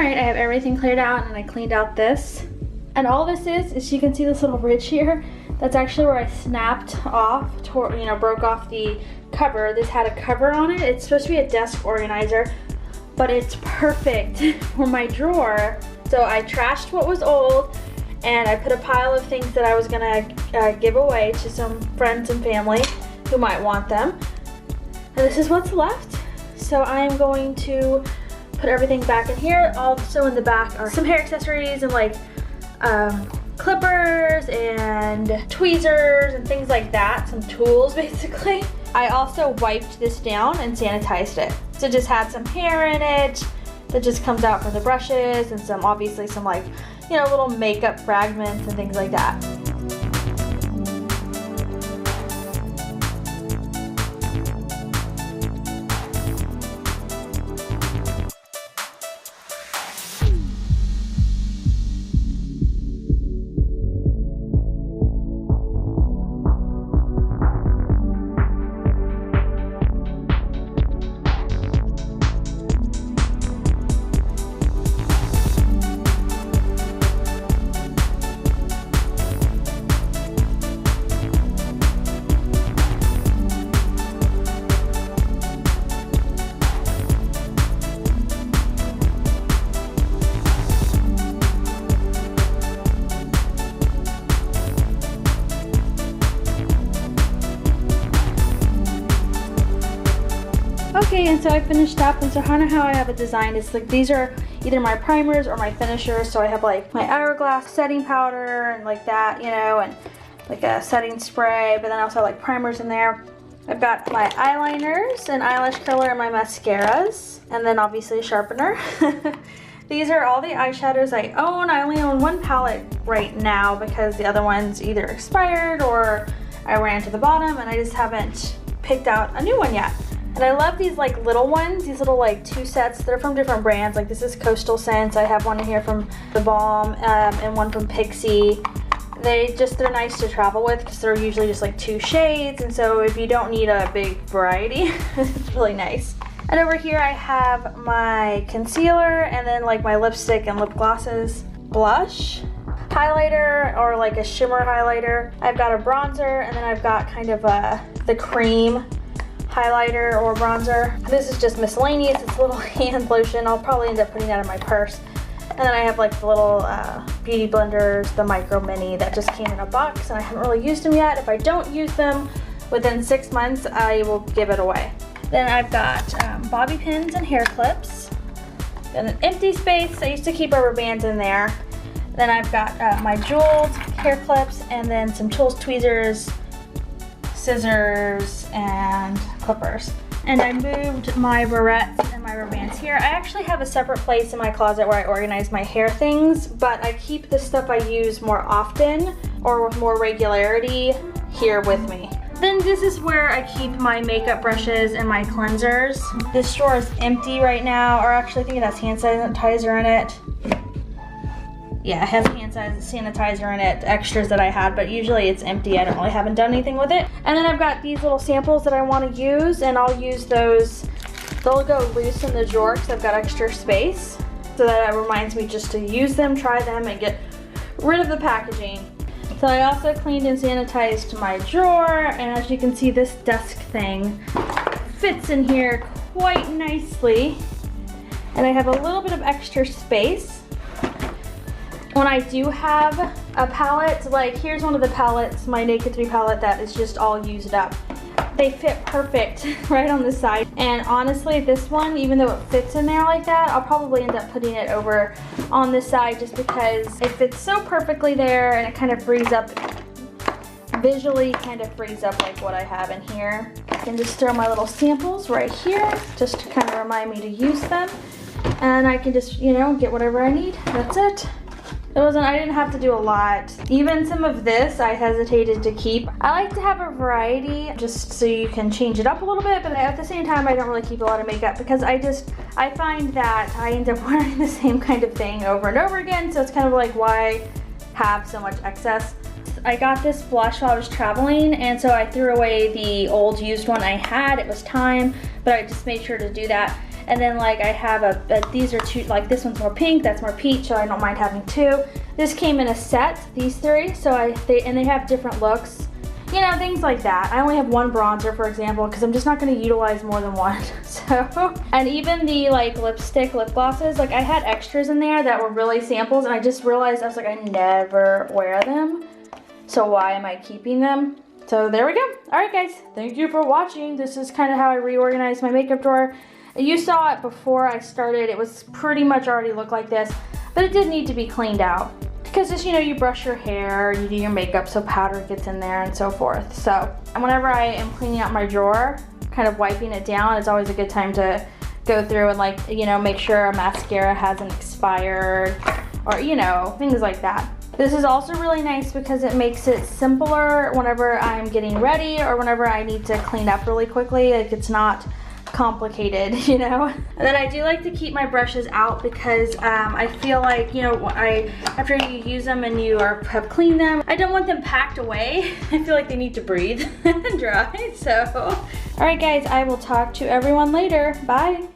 night I have everything cleared out, and I cleaned out this. And all this is you can see this little ridge here. That's actually where I snapped off, broke off the cover. This had a cover on it. It's supposed to be a desk organizer, but it's perfect for my drawer. So I trashed what was old, and I put a pile of things that I was gonna give away to some friends and family who might want them. And this is what's left. So I am going to put everything back in here. Also in the back are some hair accessories and like clippers and tweezers and things like that, some tools basically. I also wiped this down and sanitized it. So it just had some hair in it that just comes out from the brushes, and some obviously some like, little makeup fragments and things like that. Okay, and so I finished up, and so kind of how I have it designed is like these are either my primers or my finishers. So I have like my hourglass setting powder and like that, and like a setting spray, but then I also have like primers in there. I've got my eyeliners and eyelash curler and my mascaras, and then obviously a sharpener. These are all the eyeshadows I own. I only own one palette right now because the other ones either expired or I ran to the bottom, and I just haven't picked out a new one yet. And I love these like little ones, these little like 2 sets. They're from different brands. Like this is Coastal Scents. I have one in here from The Balm and one from Pixie. They're nice to travel with because they're usually just like 2 shades. And so if you don't need a big variety, it's really nice. And over here I have my concealer, and then like my lipstick and lip glosses, blush, highlighter or like a shimmer highlighter. I've got a bronzer, and then I've got kind of the cream highlighter or bronzer. This is just miscellaneous. It's a little hand lotion. I'll probably end up putting that in my purse. And then I have like the little beauty blenders, the micro mini that just came in a box, and I haven't really used them yet. If I don't use them within 6 months, I will give it away. Then I've got bobby pins and hair clips, and an empty space. I used to keep rubber bands in there. Then I've got my jeweled hair clips, and then some tools, tweezers, scissors, and clippers. And I moved my barrettes and my rubber bands here. I actually have a separate place in my closet where I organize my hair things, but I keep the stuff I use more often or with more regularity here with me. Then this is where I keep my makeup brushes and my cleansers. This drawer is empty right now, or actually I think it has hand sanitizer in it. Yeah, it has hand sanitizer in it, extras that I had, but usually it's empty. I haven't done anything with it. And then I've got these little samples that I want to use, and I'll use those. They'll go loose in the drawer because I've got extra space. So that reminds me just to use them, try them, and get rid of the packaging. So I also cleaned and sanitized my drawer, and as you can see, this desk thing fits in here quite nicely. And I have a little bit of extra space. When I do have a palette, like here's one of the palettes, my Naked 3 palette that is just all used up. They fit perfect right on the side. And honestly, this one, even though it fits in there like that, I'll probably end up putting it over on this side just because it fits so perfectly there, and it kind of frees up, visually kind of frees up like what I have in here. I can just throw my little samples right here just to kind of remind me to use them. And I can just, get whatever I need. That's it. I didn't have to do a lot. Even some of this I hesitated to keep. I like to have a variety just so you can change it up a little bit, but at the same time I don't really keep a lot of makeup because I find that I end up wearing the same kind of thing over and over again, so it's kind of like, why have so much excess? I got this blush while I was traveling, and so I threw away the old used one I had. It was time, but I just made sure to do that. And then like I have these are two, like this one's more pink, that's more peach, so I don't mind having two. This came in a set, these three, so they have different looks. You know, things like that. I only have one bronzer, for example, because I'm just not going to utilize more than one. So, and even the like lip glosses, like I had extras in there that were really samples, and I just realized, I was like, I never wear them. So why am I keeping them? So there we go. All right, guys, thank you for watching. This is kind of how I reorganized my makeup drawer. You saw it before I started. It was pretty much already looked like this, but it did need to be cleaned out. Because just, you know, you brush your hair, you do your makeup so powder gets in there and so forth. So, and whenever I am cleaning out my drawer, kind of wiping it down, it's always a good time to go through and like, you know, make sure a mascara hasn't expired or, you know, things like that. This is also really nice because it makes it simpler whenever I'm getting ready or whenever I need to clean up really quickly. Like it's not complicated, you know. And then I do like to keep my brushes out because I feel like, you know, after you use them and you have cleaned them, I don't want them packed away. I feel like they need to breathe and dry. So, all right guys, I will talk to everyone later. Bye.